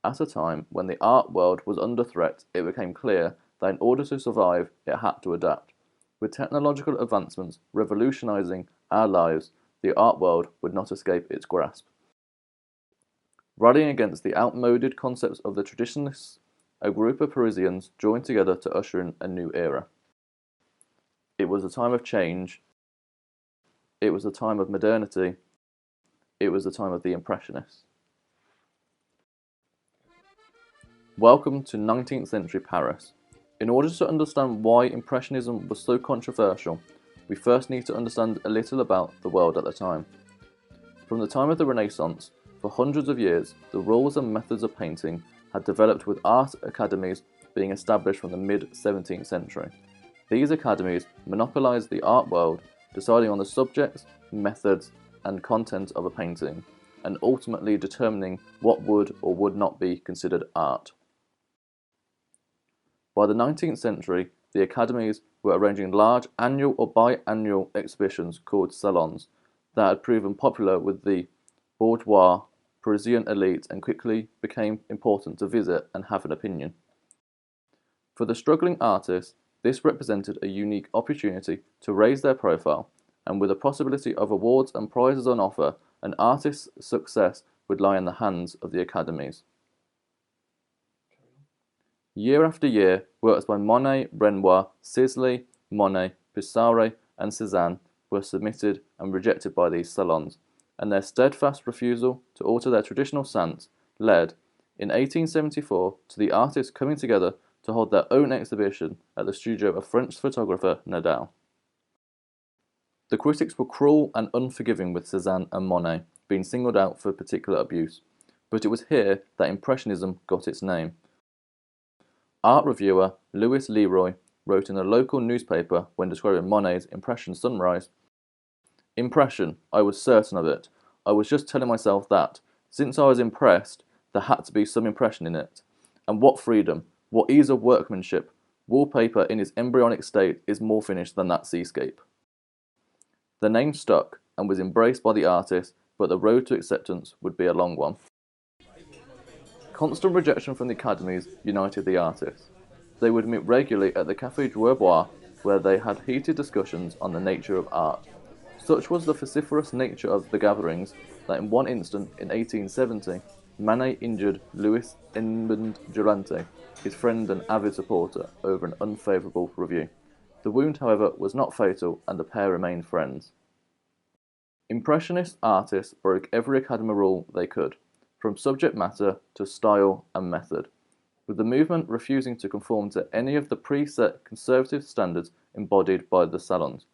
At a time when the art world was under threat, it became clear that in order to survive, it had to adapt. With technological advancements revolutionizing our lives, the art world would not escape its grasp. Rallying against the outmoded concepts of the traditionalists, a group of Parisians joined together to usher in a new era. It was a time of change. It was a time of modernity. It was the time of the Impressionists. Welcome to 19th century Paris. In order to understand why Impressionism was so controversial, we first need to understand a little about the world at the time. From the time of the Renaissance, for hundreds of years, the rules and methods of painting had developed, with art academies being established from the mid-17th century. These academies monopolized the art world, deciding on the subjects, methods, and content of a painting, and ultimately determining what would or would not be considered art. By the 19th century, the academies were arranging large annual or biannual exhibitions called salons that had proven popular with the bourgeois Parisian elite and quickly became important to visit and have an opinion. For the struggling artists, this represented a unique opportunity to raise their profile, and with the possibility of awards and prizes on offer, an artist's success would lie in the hands of the academies. Year after year, works by Monet, Renoir, Sisley, Monet, Pissarro, and Cézanne were submitted and rejected by these salons, and their steadfast refusal to alter their traditional stance led, in 1874, to the artists coming together to hold their own exhibition at the studio of French photographer Nadal. The critics were cruel and unforgiving with Cézanne and Monet being singled out for particular abuse, but it was here that Impressionism got its name. Art reviewer Louis Leroy wrote in a local newspaper when describing Monet's Impression Sunrise, "Impression, I was certain of it. I was just telling myself that, since I was impressed, there had to be some impression in it. And what freedom, what ease of workmanship, wallpaper in its embryonic state is more finished than that seascape." The name stuck and was embraced by the artist, but the road to acceptance would be a long one. Constant rejection from the academies united the artists. They would meet regularly at the Café Jouerbois, where they had heated discussions on the nature of art. Such was the vociferous nature of the gatherings that in one instant, in 1870, Manet injured Louis Edmond Durante, his friend and avid supporter, over an unfavourable review. The wound, however, was not fatal, and the pair remained friends. Impressionist artists broke every academy rule they could, from subject matter to style and method, with the movement refusing to conform to any of the preset conservative standards embodied by the salons.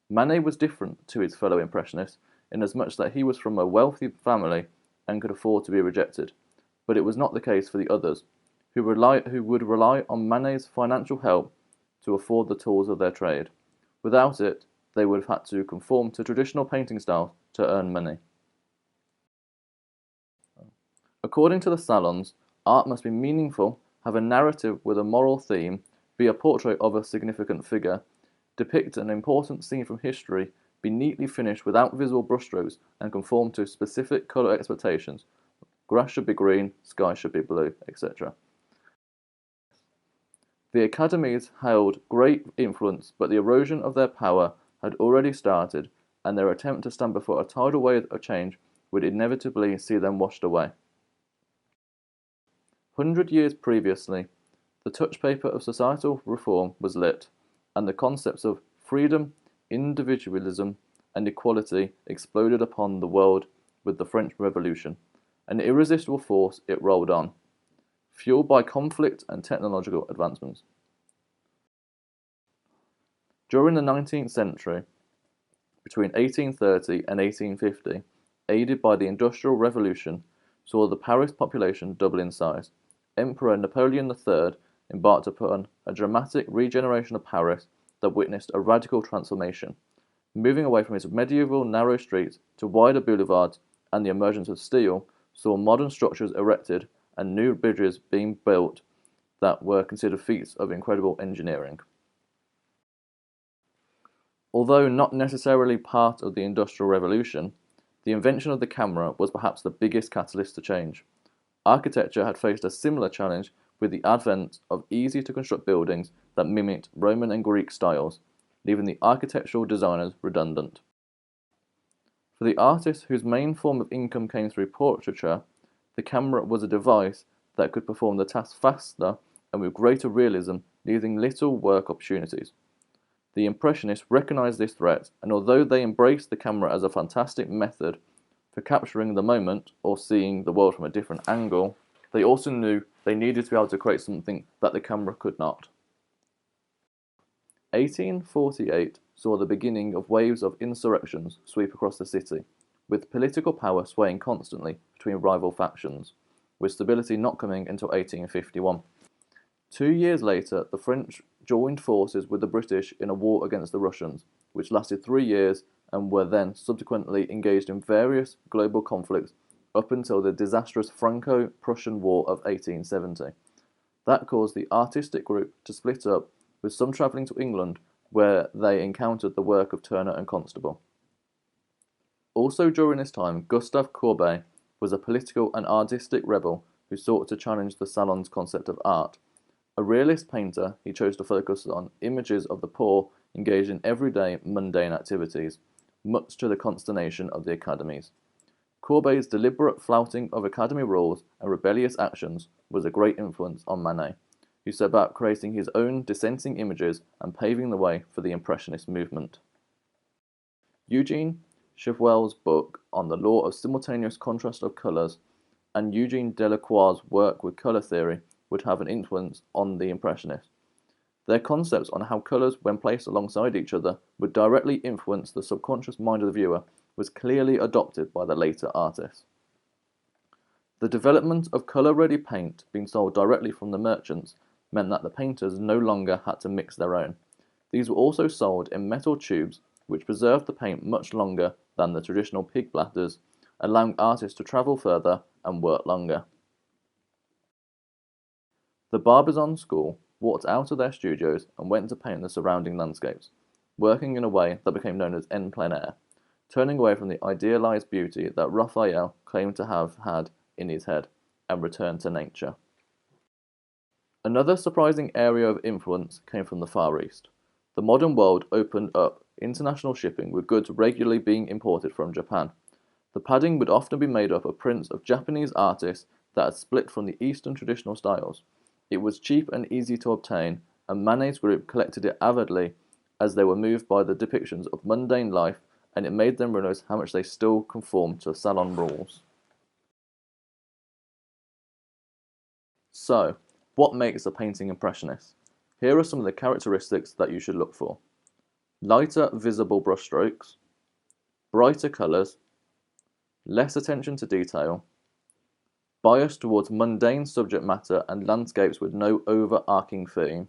Manet was different to his fellow Impressionists, inasmuch that he was from a wealthy family and could afford to be rejected, but it was not the case for the others, who would rely on Manet's financial help to afford the tools of their trade. Without it, they would have had to conform to traditional painting styles to earn money. According to the salons, art must be meaningful, have a narrative with a moral theme, be a portrait of a significant figure, depict an important scene from history, be neatly finished without visible brushstrokes, and conform to specific colour expectations. Grass should be green, sky should be blue, etc. The academies held great influence, but the erosion of their power had already started, and their attempt to stand before a tidal wave of change would inevitably see them washed away. 100 years previously, the touch paper of societal reform was lit, and the concepts of freedom, individualism, and equality exploded upon the world with the French Revolution. An irresistible force, it rolled on, fueled by conflict and technological advancements. During the 19th century, between 1830 and 1850, aided by the Industrial Revolution, saw the Paris population double in size. Emperor Napoleon III embarked upon a dramatic regeneration of Paris that witnessed a radical transformation, moving away from its medieval narrow streets to wider boulevards, and the emergence of steel saw modern structures erected and new bridges being built that were considered feats of incredible engineering. Although not necessarily part of the Industrial Revolution, the invention of the camera was perhaps the biggest catalyst to change. Architecture had faced a similar challenge with the advent of easy-to-construct buildings that mimicked Roman and Greek styles, leaving the architectural designers redundant. For the artist whose main form of income came through portraiture, the camera was a device that could perform the task faster and with greater realism, leaving little work opportunities. The Impressionists recognized this threat, and although they embraced the camera as a fantastic method for capturing the moment or seeing the world from a different angle, they also knew they needed to be able to create something that the camera could not. 1848 saw the beginning of waves of insurrections sweep across the city, with political power swaying constantly between rival factions, with stability not coming until 1851. 2 years later, the French joined forces with the British in a war against the Russians, which lasted 3 years and were then subsequently engaged in various global conflicts up until the disastrous Franco-Prussian War of 1870. That caused the artistic group to split up, with some travelling to England, where they encountered the work of Turner and Constable. Also during this time, Gustave Courbet was a political and artistic rebel who sought to challenge the Salon's concept of art. A realist painter, he chose to focus on images of the poor engaged in everyday mundane activities, much to the consternation of the academies. Courbet's deliberate flouting of academy rules and rebellious actions was a great influence on Manet, who set about creating his own dissenting images and paving the way for the Impressionist movement. Eugene Chevreul's book on the law of simultaneous contrast of colours and Eugene Delacroix's work with colour theory would have an influence on the Impressionists. Their concepts on how colours, when placed alongside each other, would directly influence the subconscious mind of the viewer was clearly adopted by the later artists. The development of colour-ready paint being sold directly from the merchants meant that the painters no longer had to mix their own. These were also sold in metal tubes, which preserved the paint much longer than the traditional pig bladders, allowing artists to travel further and work longer. The Barbizon School walked out of their studios and went to paint the surrounding landscapes, working in a way that became known as en plein air, turning away from the idealized beauty that Raphael claimed to have had in his head, and returned to nature. Another surprising area of influence came from the Far East. The modern world opened up international shipping with goods regularly being imported from Japan. The padding would often be made up of prints of Japanese artists that had split from the Eastern traditional styles. It was cheap and easy to obtain, and Manet's group collected it avidly as they were moved by the depictions of mundane life, and it made them realize how much they still conformed to salon rules. So, what makes a painting impressionist? Here are some of the characteristics that you should look for. Lighter visible brushstrokes, brighter colours, less attention to detail, bias towards mundane subject matter and landscapes with no overarching theme,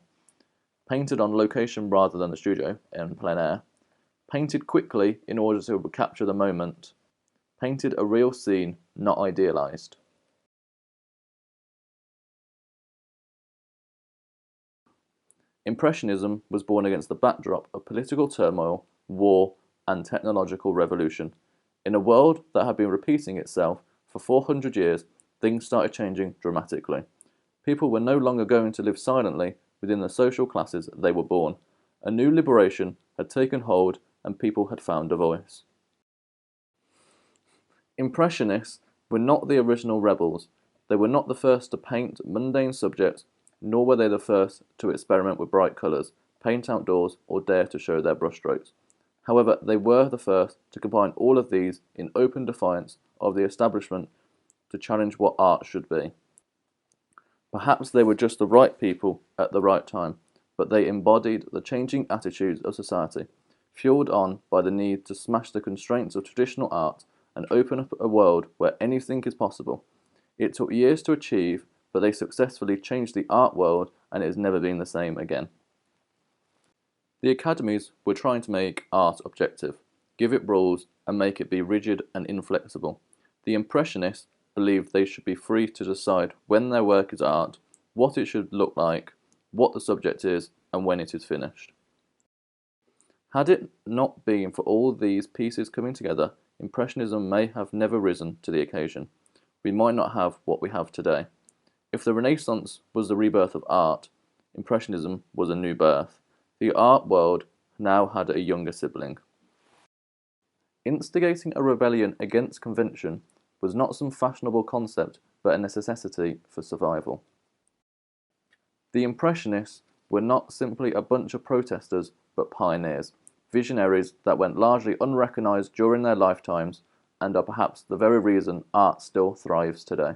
painted on location rather than the studio, en plein air, painted quickly in order to capture the moment, painted a real scene, not idealized. Impressionism was born against the backdrop of political turmoil, war, and technological revolution. In a world that had been repeating itself for 400 years, things started changing dramatically. People were no longer going to live silently within the social classes they were born. A new liberation had taken hold and people had found a voice. Impressionists were not the original rebels. They were not the first to paint mundane subjects, nor were they the first to experiment with bright colours, paint outdoors, or dare to show their brushstrokes. However, they were the first to combine all of these in open defiance of the establishment to challenge what art should be. Perhaps they were just the right people at the right time, but they embodied the changing attitudes of society, fueled on by the need to smash the constraints of traditional art and open up a world where anything is possible. It took years to achieve, but they successfully changed the art world, and it has never been the same again. The academies were trying to make art objective, give it rules, and make it be rigid and inflexible. The Impressionists believed they should be free to decide when their work is art, what it should look like, what the subject is, and when it is finished. Had it not been for all these pieces coming together, Impressionism may have never risen to the occasion. we might not have what we have today. If the Renaissance was the rebirth of art, Impressionism was a new birth. The art world now had a younger sibling. Instigating a rebellion against convention was not some fashionable concept, but a necessity for survival. The Impressionists were not simply a bunch of protesters, but pioneers, visionaries that went largely unrecognised during their lifetimes, and are perhaps the very reason art still thrives today.